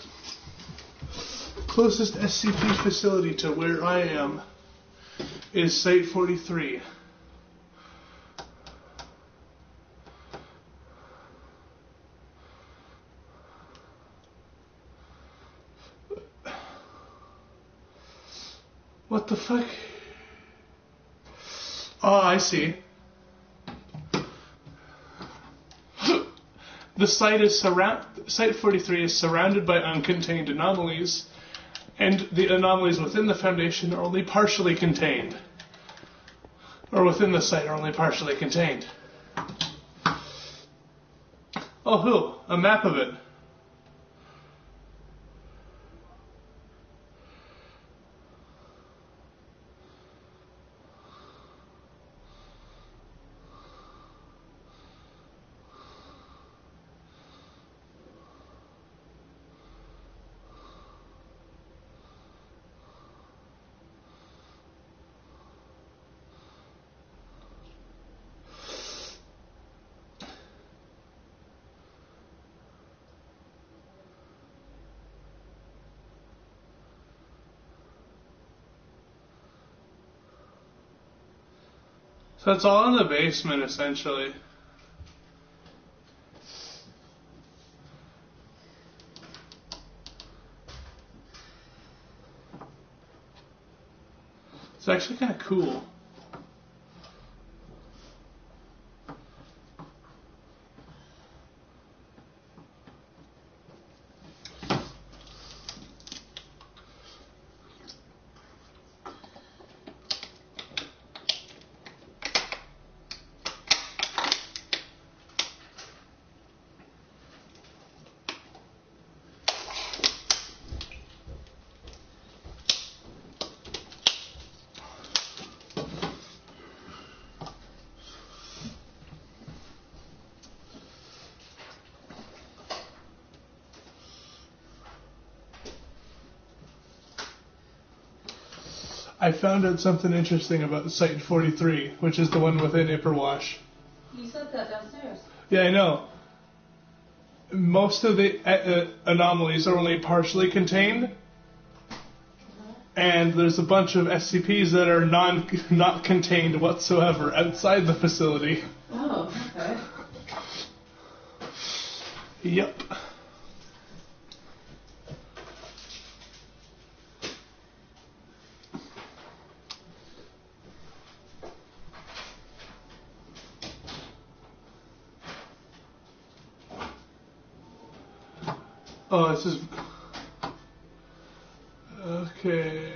Speaker 1: Closest SCP facility to where I am is Site 43. What the fuck? Oh, I see. The Site 43 is surrounded by uncontained anomalies, and the anomalies within the Foundation are only partially contained. Or within the site are only partially contained. Oh, who? A map of it. So it's all in the basement, essentially. It's actually kind of cool. I found out something interesting about Site 43, which is the one within Ipperwash.
Speaker 3: You said that downstairs.
Speaker 1: Yeah, I know. Most of the anomalies are only partially contained, and there's a bunch of SCPs that are not contained whatsoever outside the facility.
Speaker 3: Oh, okay.
Speaker 1: Yep. Oh, this is... Okay.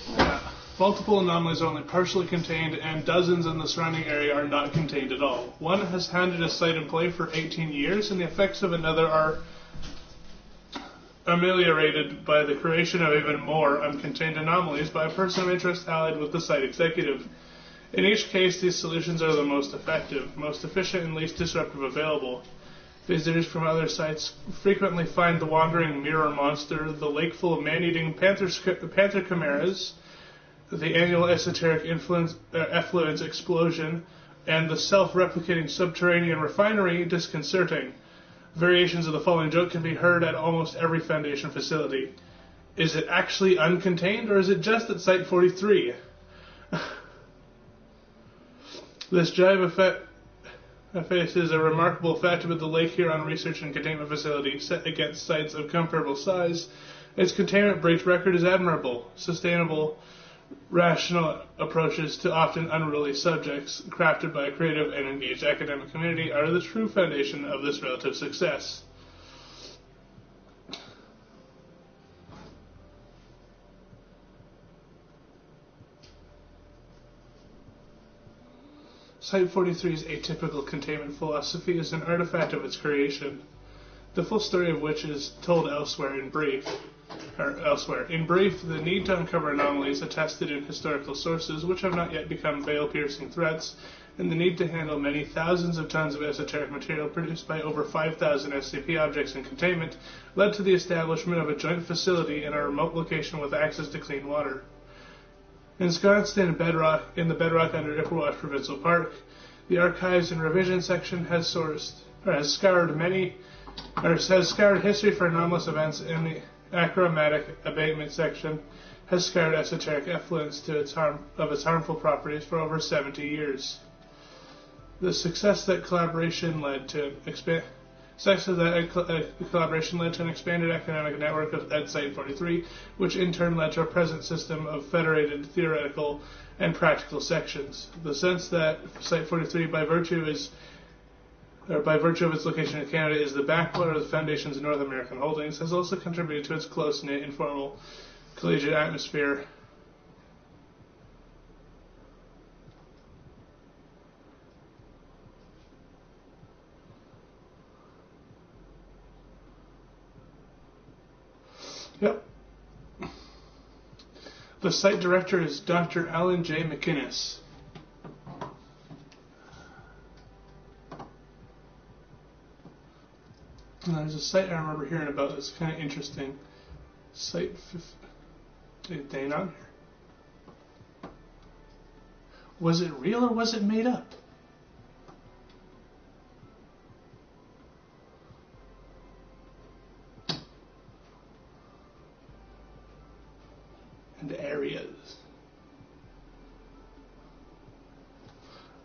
Speaker 1: Yeah. Multiple anomalies are only partially contained, and dozens in the surrounding area are not contained at all. One has handed a site in play for 18 years, and the effects of another are ameliorated by the creation of even more uncontained anomalies by a person of interest allied with the site executive. In each case, these solutions are the most effective, most efficient, and least disruptive available. Visitors from other sites frequently find the wandering mirror monster, the lake full of man-eating panther chimeras, the annual esoteric effluence explosion, and the self-replicating subterranean refinery disconcerting. Variations of the following joke can be heard at almost every Foundation facility. Is it actually uncontained, or is it just at Site 43? This jive faces a remarkable fact about the Lake Huron Research and Containment Facility set against sites of comparable size. Its containment breach record is admirable. Sustainable, rational approaches to often unruly subjects, crafted by a creative and engaged academic community, are the true foundation of this relative success. Site 43's atypical containment philosophy is an artifact of its creation, the full story of which is told elsewhere. In brief, the need to uncover anomalies attested in historical sources which have not yet become veil-piercing threats, and the need to handle many thousands of tons of esoteric material produced by over 5,000 SCP objects in containment led to the establishment of a joint facility in a remote location with access to clean water. Ensconced in the bedrock under Ipperwash Provincial Park, the Archives and Revision section has scoured history for anomalous events, and the Achromatic Abatement section has scoured esoteric effluence of its harmful properties for over 70 years. The success that collaboration led to an expanded academic network at Site 43, which in turn led to a present system of federated theoretical and practical sections. The sense that Site 43, by virtue of its location in Canada, is the backbone of the Foundation's North American holdings, has also contributed to its close-knit, informal, collegiate atmosphere. Yep. The site director is Dr. Alan J. McInnes. And there's a site I remember hearing about that's kind of interesting. Site... They not here. Was it real or was it made up?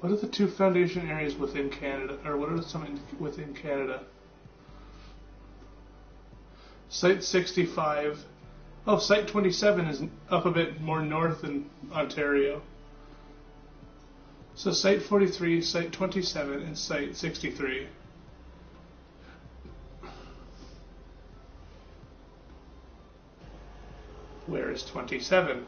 Speaker 1: What are the two foundation areas within Canada, or what are some within Canada? Site 65. Oh, Site 27 is up a bit more north in Ontario. So Site 43, Site 27, and Site 63. Where is 27?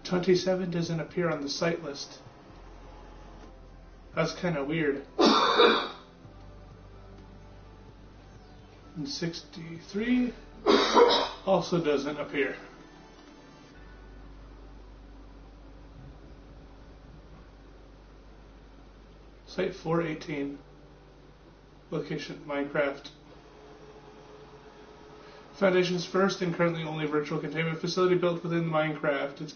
Speaker 1: $27 doesn't appear on the site list. That's kind of weird. And 63 also doesn't appear. Site 418. Location Minecraft. Foundation's first and currently only virtual containment facility built within Minecraft. It's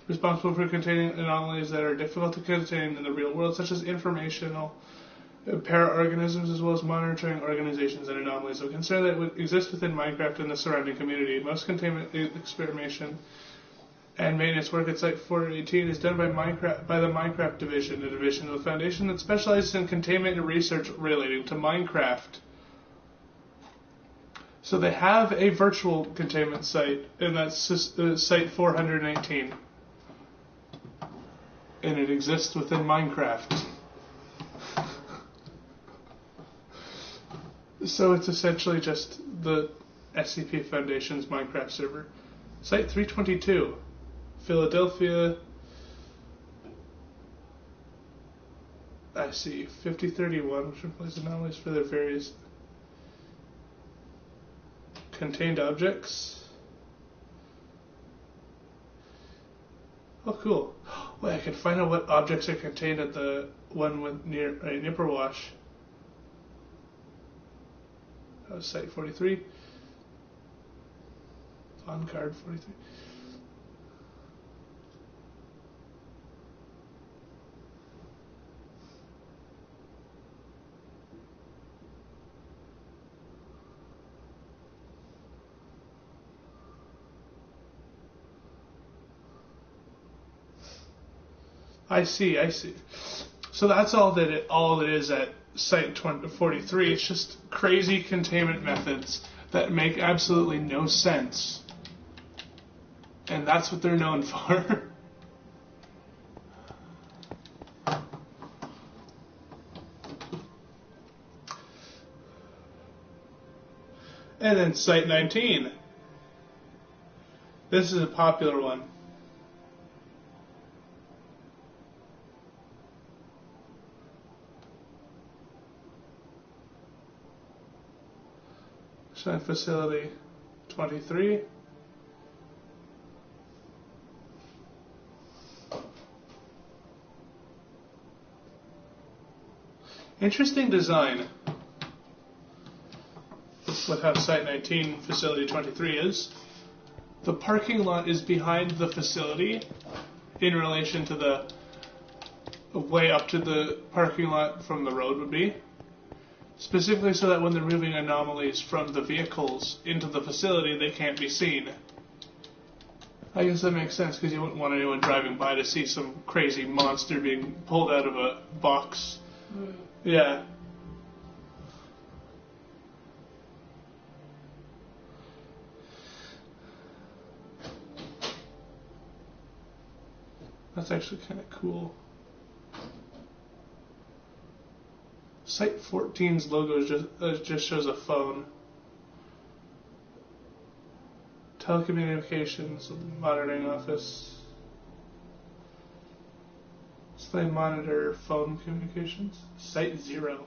Speaker 1: responsible for containing anomalies that are difficult to contain in the real world, such as informational para-organisms, as well as monitoring organizations and anomalies of concern that would exist within Minecraft and the surrounding community. Most containment experimentation and maintenance work at Site 418 is done by the Minecraft division, a division of the Foundation that specializes in containment and research relating to Minecraft. So they have a virtual containment site, and that's Site 418. And it exists within Minecraft. So it's essentially just the SCP Foundation's Minecraft server. Site 322, Philadelphia. I see 5031, which employs anomalies for their various contained objects. Oh, cool. Wait, I can find out what objects are contained at the one near Nipperwash. That was Site 43. On card 43. I see. So that's all it is at Site 43. It's just crazy containment methods that make absolutely no sense. And that's what they're known for. And then Site 19. This is a popular one. Site Facility 23. Interesting design with how Site 19 Facility 23 is. The parking lot is behind the facility in relation to the way up to the parking lot from the road would be. Specifically so that when they're moving anomalies from the vehicles into the facility, they can't be seen. I guess that makes sense, because you wouldn't want anyone driving by to see some crazy monster being pulled out of a box. Yeah. That's actually kind of cool. Site 14's logo just shows a phone. Telecommunications, monitoring office. Display monitor, phone communications. Site 0.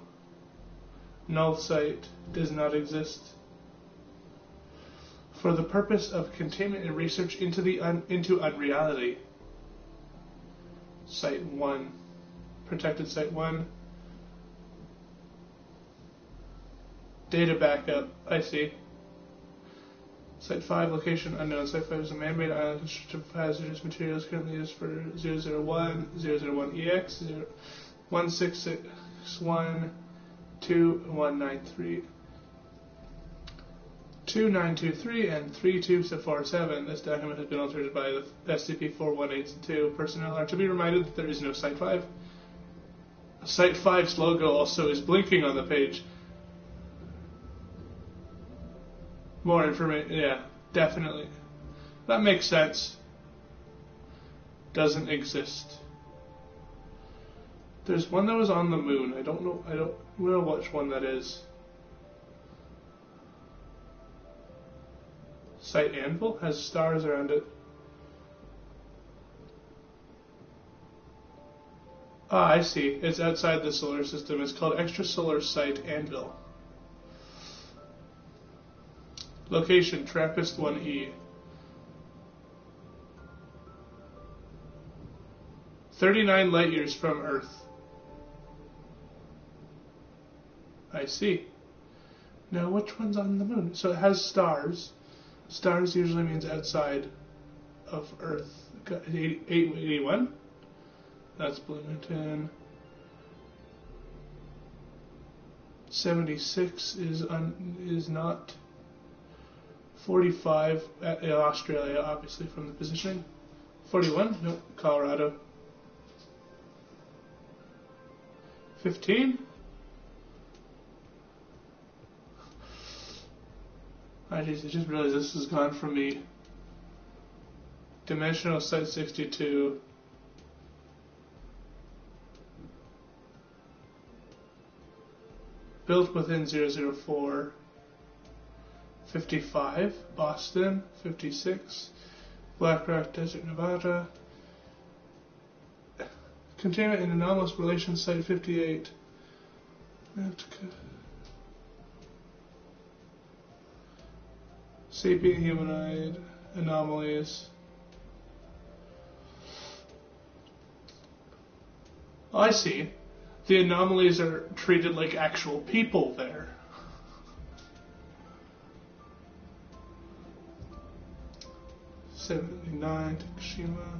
Speaker 1: Null site, does not exist. For the purpose of containment and research into unreality. Site 1. Protected Site 1. Data backup, I see. Site 5, location unknown. Site 5 is a man-made island constructed of hazardous materials currently used for 001, 001EX, 1661, 2193. 2923 and 3247. This document has been altered by the SCP-4182. Personnel are to be reminded that there is no Site 5. Site 5's logo also is blinking on the page. More information, yeah, definitely. That makes sense. Doesn't exist. There's one that was on the moon. I don't know which one that is. Site Anvil has stars around it. Ah, I see. It's outside the solar system. It's called Extrasolar Site Anvil. Location, Trappist 1E. 39 light years from Earth. I see. Now, which one's on the moon? So it has stars. Stars usually means outside of Earth. 81? That's Bloomington. 76 is not. 45 Australia, obviously from the positioning. 41? Nope. Colorado. 15? I just realized this has gone from me. Dimensional Site 62. Built within 004. 55, Boston. 56, Black Rock Desert, Nevada. Containment in Anomalous Relations Site 58. Sapient humanoid anomalies. I see. The anomalies are treated like actual people there. '79, Fukushima.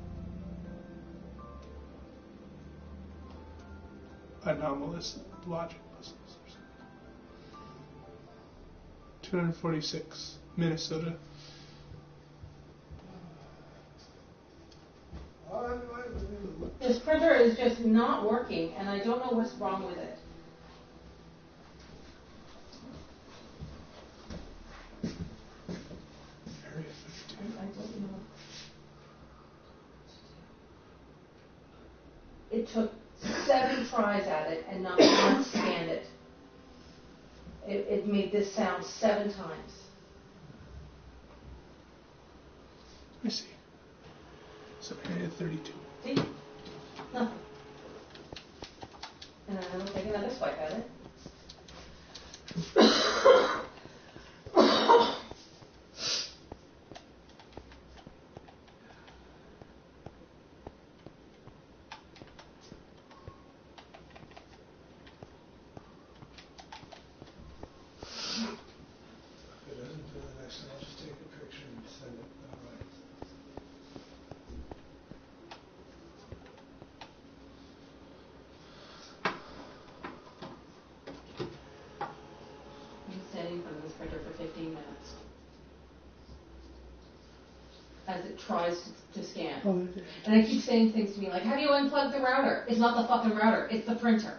Speaker 1: Anomalous logic puzzles. 246, Minnesota.
Speaker 3: This printer is just not working, and I don't know what's wrong with it.
Speaker 1: Area 52.
Speaker 3: I don't know. It took 7 tries at it, and not once scanned it. It made this sound 7 times.
Speaker 1: I see. So area 32.
Speaker 3: See? Nothing. And I will take another swipe at it.
Speaker 2: If it doesn't do the next one, I'll just take a picture and send it. All right.
Speaker 3: I'm standing in front of this printer for 15 minutes. As it tries to scan.
Speaker 1: Oh, there.
Speaker 3: And I keep saying things to me like, how do you unplug the router? It's not the fucking router, it's the printer.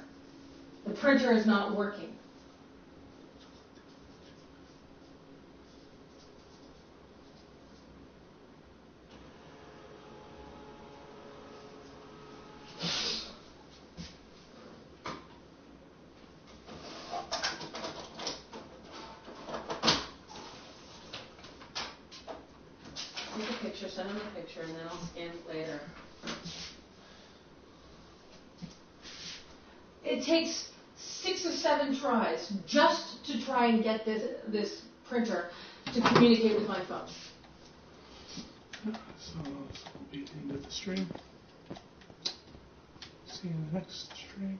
Speaker 3: The printer is not working. Take a picture, send him a picture, and then I'll scan it later. It takes 6 or 7 tries just to try and get this printer to communicate with my phone.
Speaker 1: So this will be the end of the stream. See you in the next stream.